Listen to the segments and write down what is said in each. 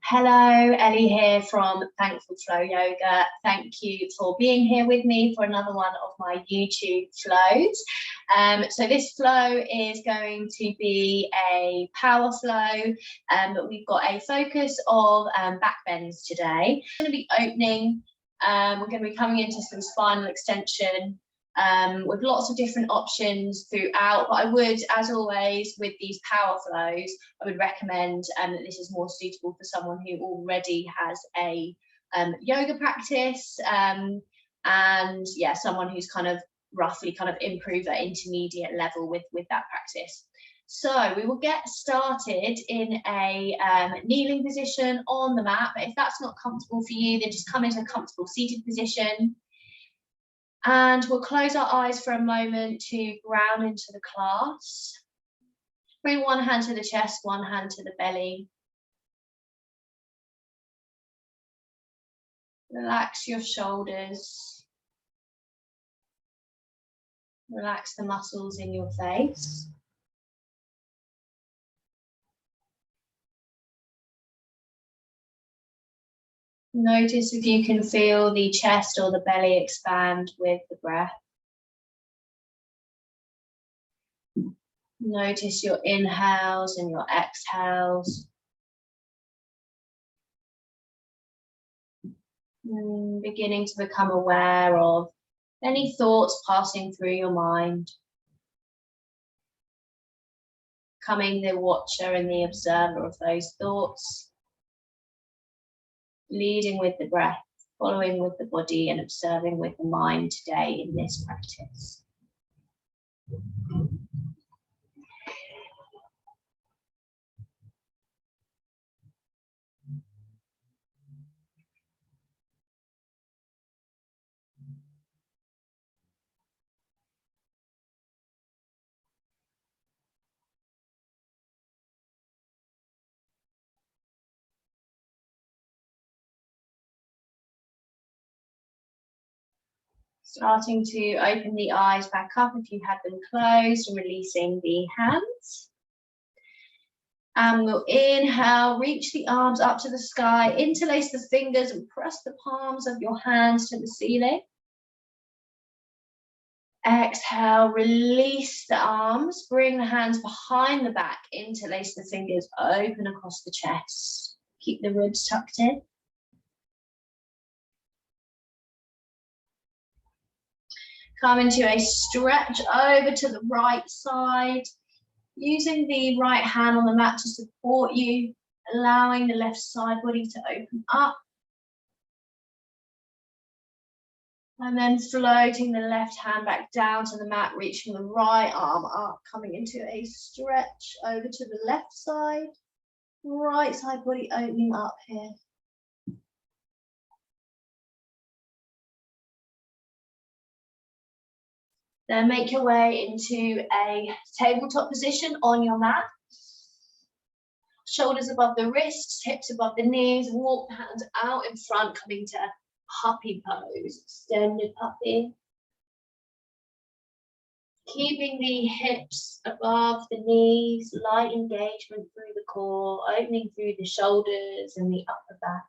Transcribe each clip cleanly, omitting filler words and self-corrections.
Hello, Elly here from Thankful Flow Yoga. Thank you for being here with me for another one of my YouTube flows. So this flow is going to be a power flow, but we've got a focus of backbends today. We're going to be opening, we're going to be coming into some spinal extension, with lots of different options throughout, but I would, as always with these power flows, I would recommend that this is more suitable for someone who already has a yoga practice, and yeah, someone who's kind of roughly improved at intermediate level with that practice. So we will get started in a kneeling position on the mat, but if that's not comfortable for you, then just come into a comfortable seated position. And we'll close our eyes for a moment to ground into the class. Bring one hand to the chest, one hand to the belly. Relax your shoulders. Relax the muscles in your face. Notice if you can feel the chest or the belly expand with the breath. Notice your inhales and your exhales. And beginning to become aware of any thoughts passing through your mind. Becoming the watcher and the observer of those thoughts. Leading with the breath, following with the body, and observing with the mind today in this practice. Starting to open the eyes back up if you had them closed, and releasing the hands. And we'll inhale, reach the arms up to the sky, interlace the fingers and press the palms of your hands to the ceiling. Exhale, release the arms, bring the hands behind the back, interlace the fingers, open across the chest. Keep the ribs tucked in. Come into a stretch over to the right side, using the right hand on the mat to support you, allowing the left side body to open up. And then floating the left hand back down to the mat, reaching the right arm up, coming into a stretch over to the left side, right side body opening up here. Then make your way into a tabletop position on your mat. Shoulders above the wrists, hips above the knees, and walk the hands out in front, coming to puppy pose, extended puppy. Keeping the hips above the knees, light engagement through the core, opening through the shoulders and the upper back.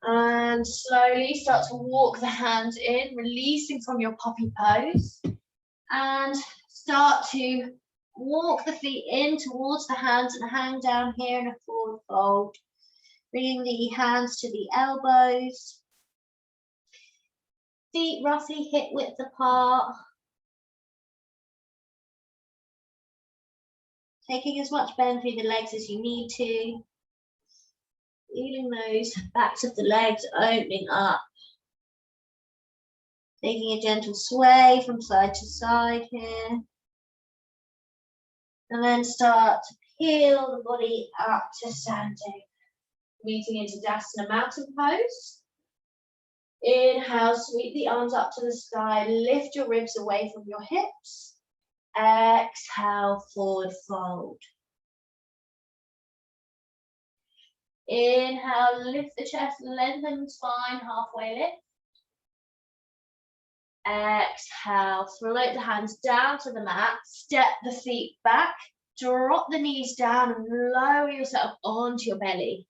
And slowly start to walk the hands in, releasing from your puppy pose. And start to walk the feet in towards the hands and hang down here in a forward fold. Bringing the hands to the elbows. Feet roughly hip width apart. Taking as much bend through the legs as you need to. Feeling those backs of the legs opening up. Taking a gentle sway from side to side here. And then start to peel the body up to standing. Meeting into Dasana mountain pose. Inhale, sweep the arms up to the sky, lift your ribs away from your hips. Exhale, forward fold. Inhale, lift the chest, lengthen the spine, halfway lift. Exhale, float the hands down to the mat, step the feet back, drop the knees down and lower yourself onto your belly.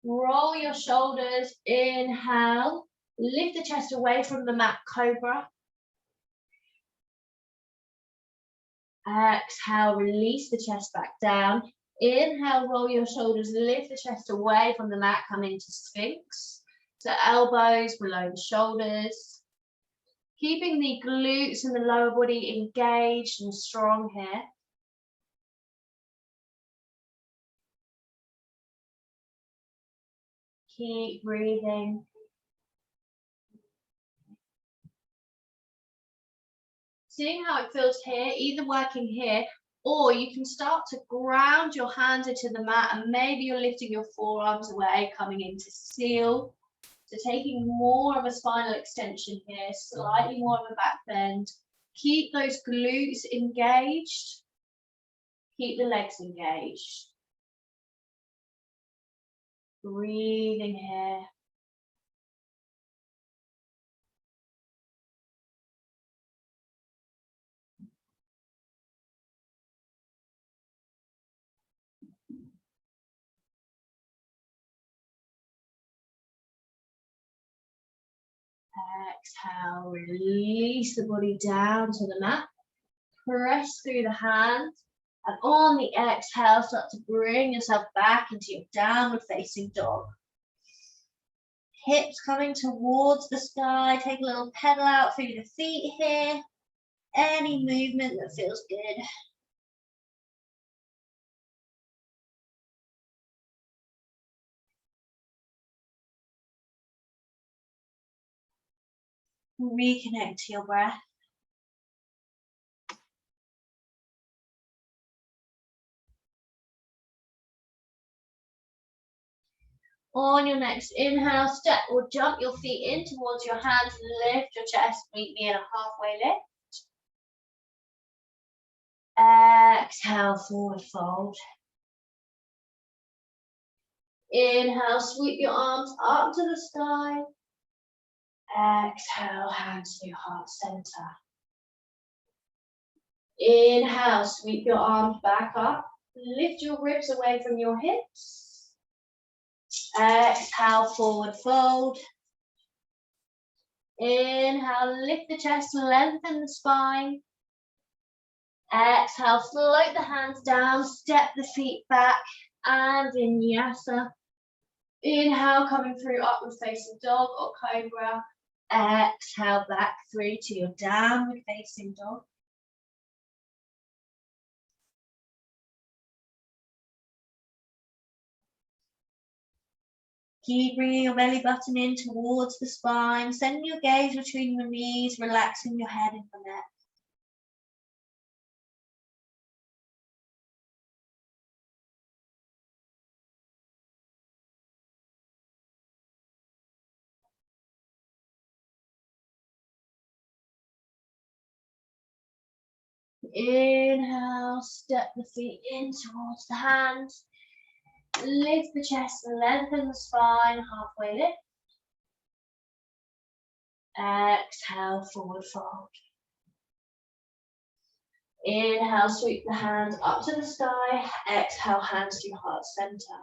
Roll your shoulders, inhale, lift the chest away from the mat, cobra. Exhale, release the chest back down. Inhale, roll your shoulders, lift the chest away from the mat, come into Sphynx. So elbows below the shoulders. Keeping the glutes and the lower body engaged and strong here. Keep breathing. Seeing how it feels here, either working here, or you can start to ground your hands into the mat and maybe you're lifting your forearms away, coming into seal. So taking more of a spinal extension here, slightly more of a back bend. Keep those glutes engaged. Keep the legs engaged. Breathing here. Exhale, release the body down to the mat. Press through the hands. And on the exhale, start to bring yourself back into your downward facing dog. Hips coming towards the sky. Take a little pedal out through the feet here. Any movement that feels good. Reconnect to your breath. On your next inhale, step or jump your feet in towards your hands, lift your chest, meet me in a halfway lift. Exhale, forward fold. Inhale, sweep your arms up to the sky. Exhale, hands to your heart center. Inhale, sweep your arms back up. Lift your ribs away from your hips. Exhale, forward fold. Inhale, lift the chest, lengthen the spine. Exhale, float the hands down, step the feet back, and vinyasa. Inhale, coming through upward facing dog or cobra. Exhale, back through to your downward facing dog. Keep bringing your belly button in towards the spine. Send your gaze between your knees, relaxing your head and your neck. Inhale, step the feet in towards the hands. Lift the chest, lengthen the spine, halfway lift. Exhale, forward fold. Inhale, sweep the hands up to the sky. Exhale, hands to your heart center.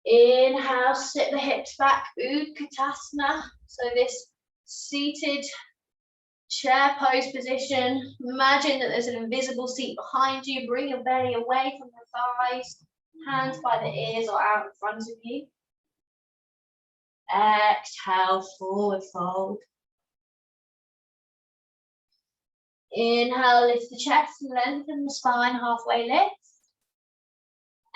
Inhale, sit the hips back, Utkatasana. So this seated chair pose position. Imagine that there's an invisible seat behind you. Bring your belly away from the thighs, hands by the ears or out in front of you. Exhale, forward fold. Inhale, lift the chest, lengthen the spine, halfway lift.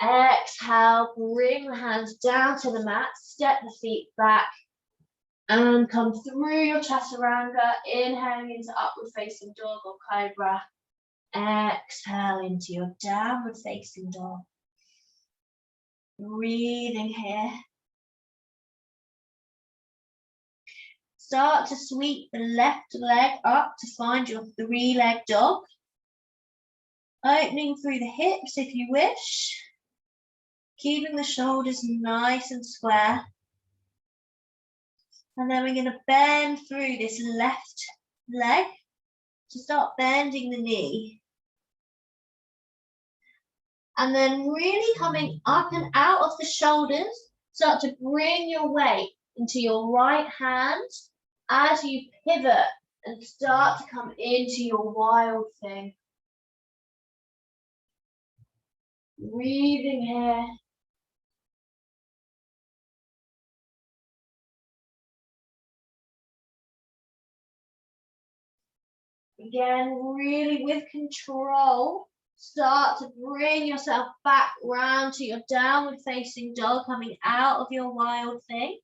Exhale, bring the hands down to the mat, step the feet back, and come through your chaturanga, inhaling into upward facing dog or cobra. Exhale into your downward facing dog. Breathing here. Start to sweep the left leg up to find your three-leg dog. Opening through the hips if you wish. Keeping the shoulders nice and square. And then we're going to bend through this left leg to start bending the knee. And then really coming up and out of the shoulders, start to bring your weight into your right hand as you pivot and start to come into your wild thing. Breathing here. Again, really with control, start to bring yourself back round to your downward facing dog, coming out of your wild thing.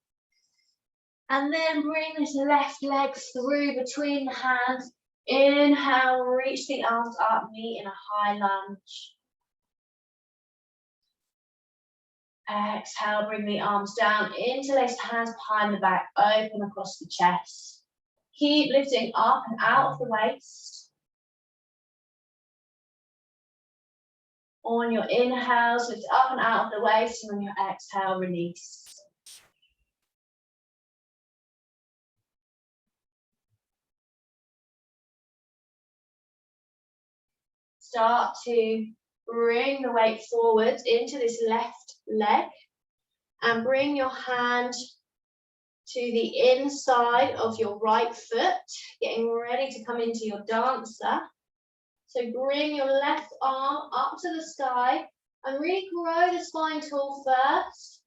And then bring this left leg through between the hands. Inhale, reach the arms up, meet in a high lunge. Exhale, bring the arms down, interlace the hands behind the back, open across the chest. Keep lifting up and out of the waist. On your inhales, lift up and out of the waist, and on your exhale, release. Start to bring the weight forward into this left leg and bring your hand to the inside of your right foot, getting ready to come into your dancer. So bring your left arm up to the sky and really grow the spine tall first.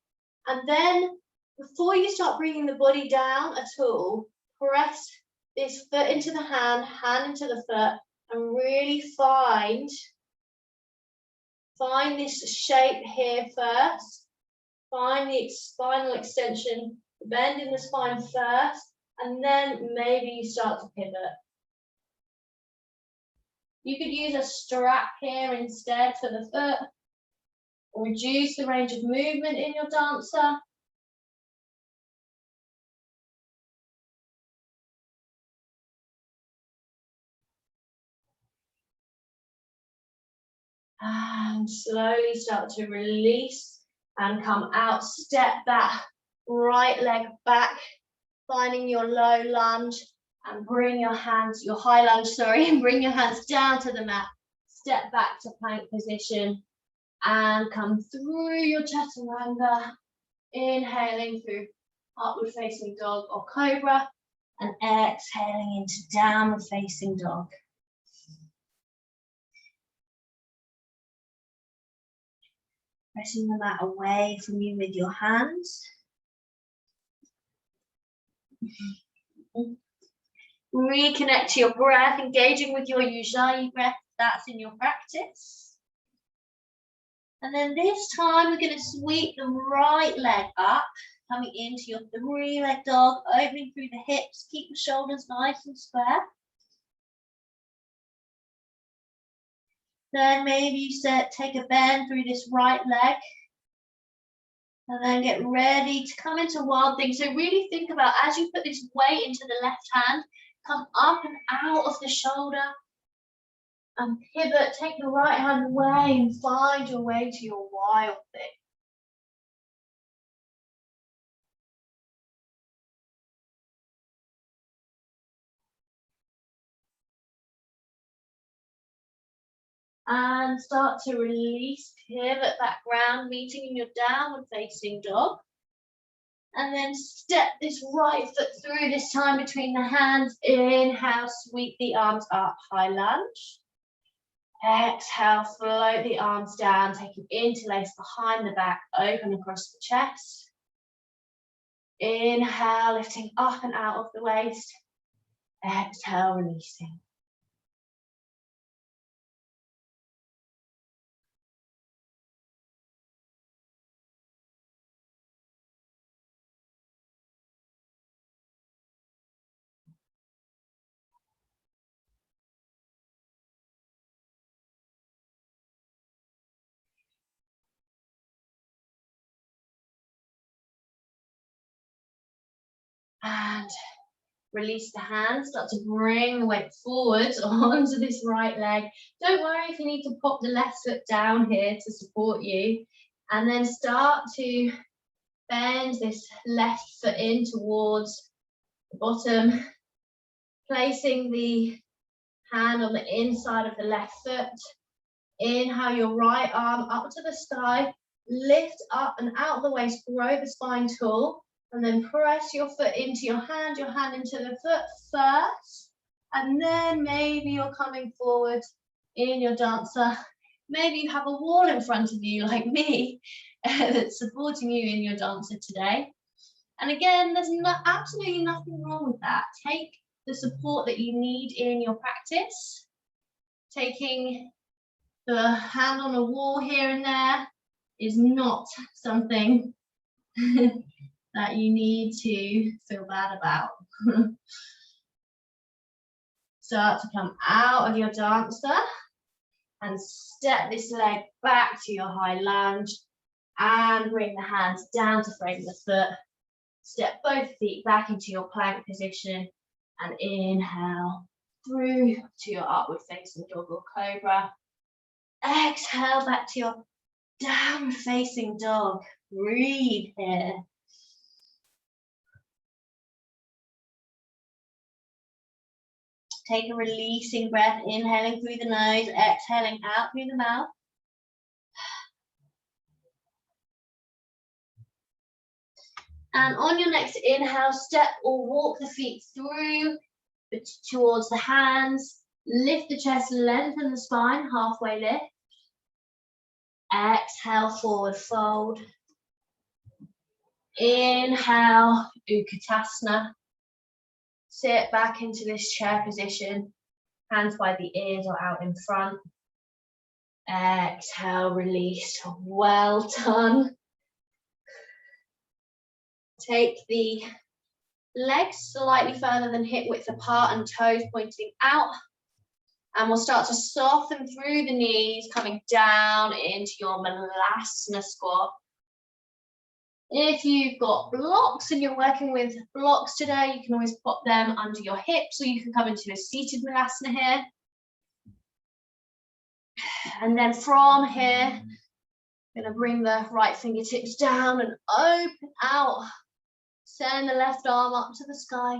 And then before you start bringing the body down at all, press this foot into the hand, hand into the foot, and really find this shape here first. Find the spinal extension, the bend in the spine first, and then maybe you start to pivot. You could use a strap here instead for the foot, or reduce the range of movement in your dancer. And slowly start to release and come out. Step that right leg back, finding your low lunge, and bring your hands, your high lunge, sorry, and bring your hands down to the mat. Step back to plank position and come through your chaturanga, inhaling through upward facing dog or cobra, and exhaling into downward facing dog. Pressing the mat away from you with your hands. Reconnect to your breath, engaging with your Ujjayi breath that's in your practice. And then this time we're going to sweep the right leg up, coming into your three-leg dog, opening through the hips, keep the shoulders nice and square. Then maybe you take a bend through this right leg. And then get ready to come into wild thing. So really think about, as you put this weight into the left hand, come up and out of the shoulder. And pivot, take the right hand away and find your way to your wild thing. And start to release, pivot back round, meeting in your downward facing dog. And then step this right foot through, this time between the hands. Inhale, sweep the arms up, high lunge. Exhale, float the arms down, taking interlace behind the back, open across the chest. Inhale, lifting up and out of the waist. Exhale, releasing. And Release the hands, start to bring the weight forwards onto this right leg. Don't worry if you need to pop the left foot down here to support you. And then start to bend this left foot in towards the bottom, placing the hand on the inside of the left foot. Inhale your right arm up to the sky, lift up and out of the waist, grow the spine tall, and then press your foot into your hand into the foot first, and then maybe you're coming forward in your dancer. Maybe you have a wall in front of you like me that's supporting you in your dancer today. And again, there's absolutely nothing wrong with that. Take the support that you need in your practice. Taking the hand on a wall here and there is not something that you need to feel bad about. Start to come out of your dancer and step this leg back to your high lunge and bring the hands down to frame the foot. Step both feet back into your plank position and inhale through to your upward facing dog or cobra. Exhale back to your downward facing dog. Breathe here. Take a releasing breath, inhaling through the nose, exhaling out through the mouth. And on your next inhale, step or walk the feet through towards the hands. Lift the chest, lengthen the spine, halfway lift. Exhale, forward fold. Inhale, Utkatasana. Sit back into this chair position, hands by the ears or out in front. Exhale, release. Well done. Take the legs slightly further than hip width apart and toes pointing out. And we'll start to soften through the knees, coming down into your Melasma Squat. If you've got blocks and you're working with blocks today, you can always pop them under your hips, or you can come into a seated Melasma here. And then from here, I'm going to bring the right fingertips down and open out. Send the left arm up to the sky.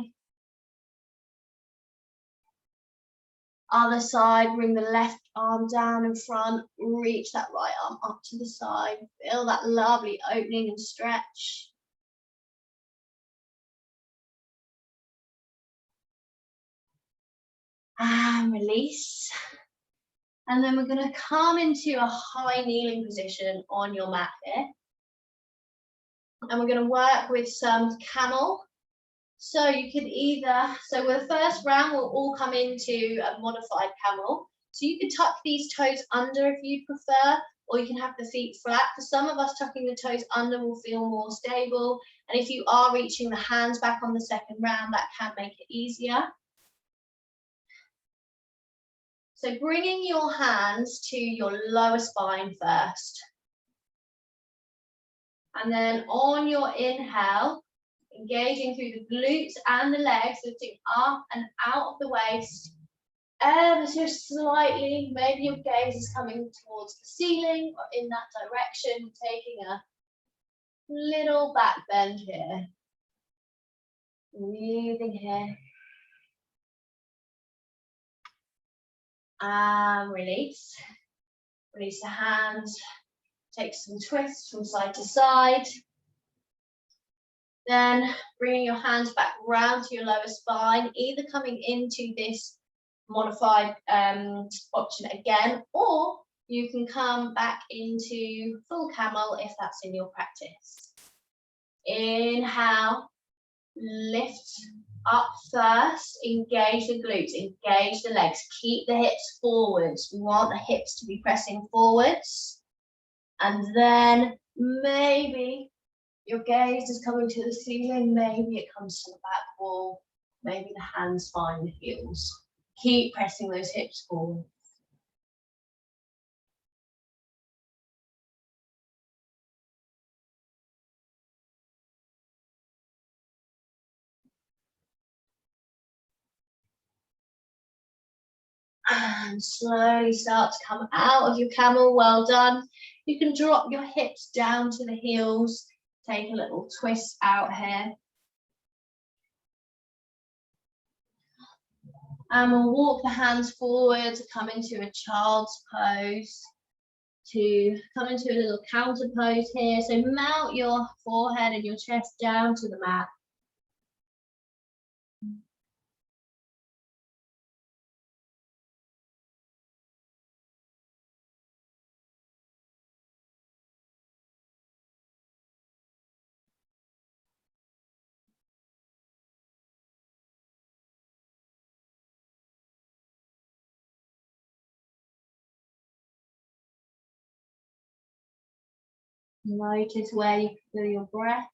Other side, bring the left arm down in front, reach that right arm up to the side. Feel that lovely opening and stretch. And release. And then we're going to come into a high kneeling position on your mat here. And we're going to work with some camel. So you could either, so with the first round, we'll all come into a modified camel. So you can tuck these toes under if you prefer, or you can have the feet flat. For some of us, tucking the toes under will feel more stable. And if you are reaching the hands back on the second round, that can make it easier. So bringing your hands to your lower spine first. And then on your inhale, engaging through the glutes and the legs, lifting up and out of the waist, ever so slightly. Maybe your gaze is coming towards the ceiling or in that direction, taking a little back bend here. Breathing here. And release. Release the hands. Take some twists from side to side. Then bringing your hands back round to your lower spine, either coming into this modified option again, or you can come back into full camel if that's in your practice. Inhale, lift up first, engage the glutes, engage the legs, keep the hips forwards. We want the hips to be pressing forwards. And then maybe your gaze is coming to the ceiling, maybe it comes to the back wall, maybe the hands find the heels. Keep pressing those hips forward. And slowly start to come out of your camel. Well done. You can drop your hips down to the heels. Take a little twist out here. And we'll walk the hands forward to come into a child's pose. To come into a little counter pose here. So mount your forehead and your chest down to the mat. Notice where you feel your breath.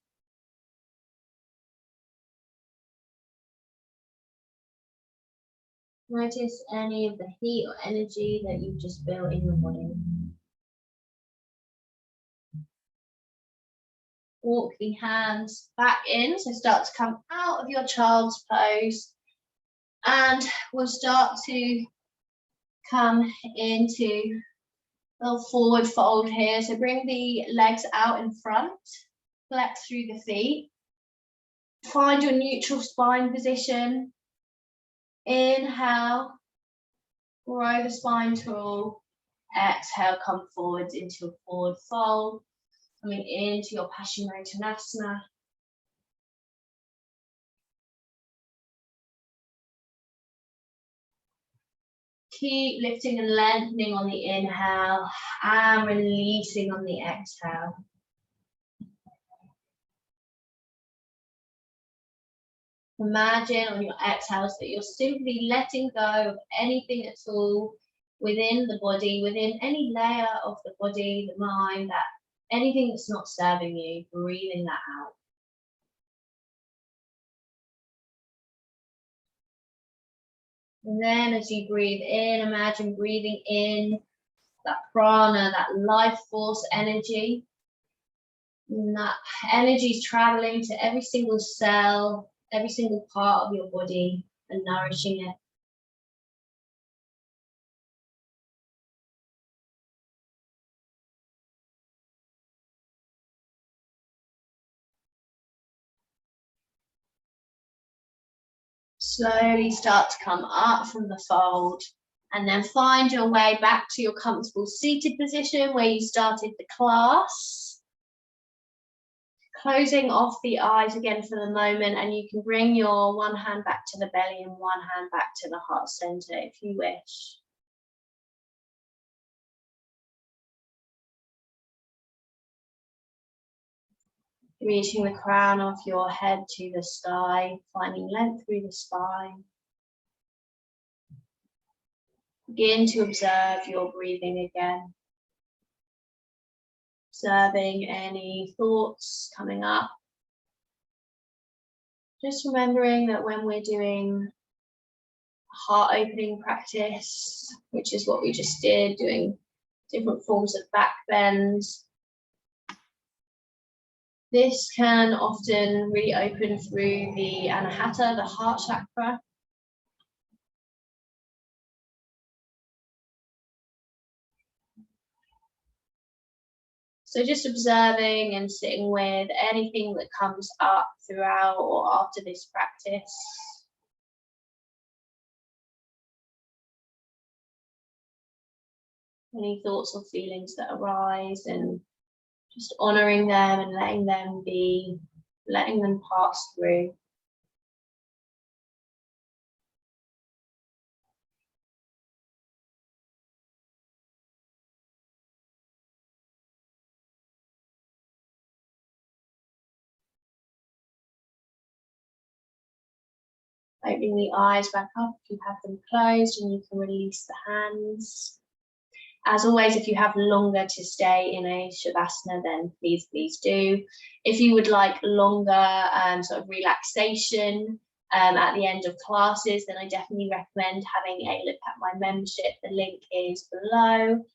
Notice any of the heat or energy that you've just built in your body. Walk the hands back in, so start to come out of your child's pose. And we'll start to come into a little forward fold here. So bring the legs out in front, flex through the feet. Find your neutral spine position. Inhale, grow the spine tall. Exhale, come forwards into a forward fold. Coming into your Paschimottanasana. Keep lifting and lengthening on the inhale and releasing on the exhale. Imagine on your exhales that you're simply letting go of anything at all within the body, within any layer of the body, the mind, that anything that's not serving you, breathing that out. And then as you breathe in, imagine breathing in that prana, that life force energy. And that energy is traveling to every single cell, every single part of your body and nourishing it. Slowly start to come up from the fold and then find your way back to your comfortable seated position where you started the class. Closing off the eyes again for the moment, and you can bring your one hand back to the belly and one hand back to the heart center if you wish. Reaching the crown of your head to the sky, finding length through the spine. Begin to observe your breathing again. Observing any thoughts coming up. Just remembering that when we're doing heart opening practice, which is what we just did, doing different forms of back bends, this can often really open through the anahata, the heart chakra. So just observing and sitting with anything that comes up throughout or after this practice. Any thoughts or feelings that arise, and just honoring them and letting them be, letting them pass through. Opening the eyes back up if you have them closed, and you can release the hands. As always, if you have longer to stay in a Shavasana, then please do. If you would like longer sort of relaxation at the end of classes, then I definitely recommend having a look at my membership. The link is below.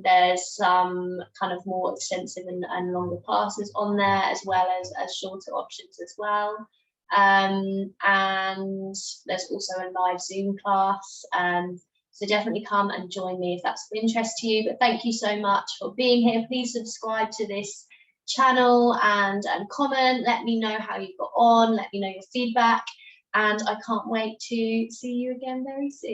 There's some kind of more extensive and longer classes on there, as well as shorter options as well. and there's also a live Zoom class. So definitely come and join me if that's of interest to you. But thank you so much for being here. Please subscribe to this channel and comment. Let me know how you got on. Let me know your feedback. And I can't wait to see you again very soon.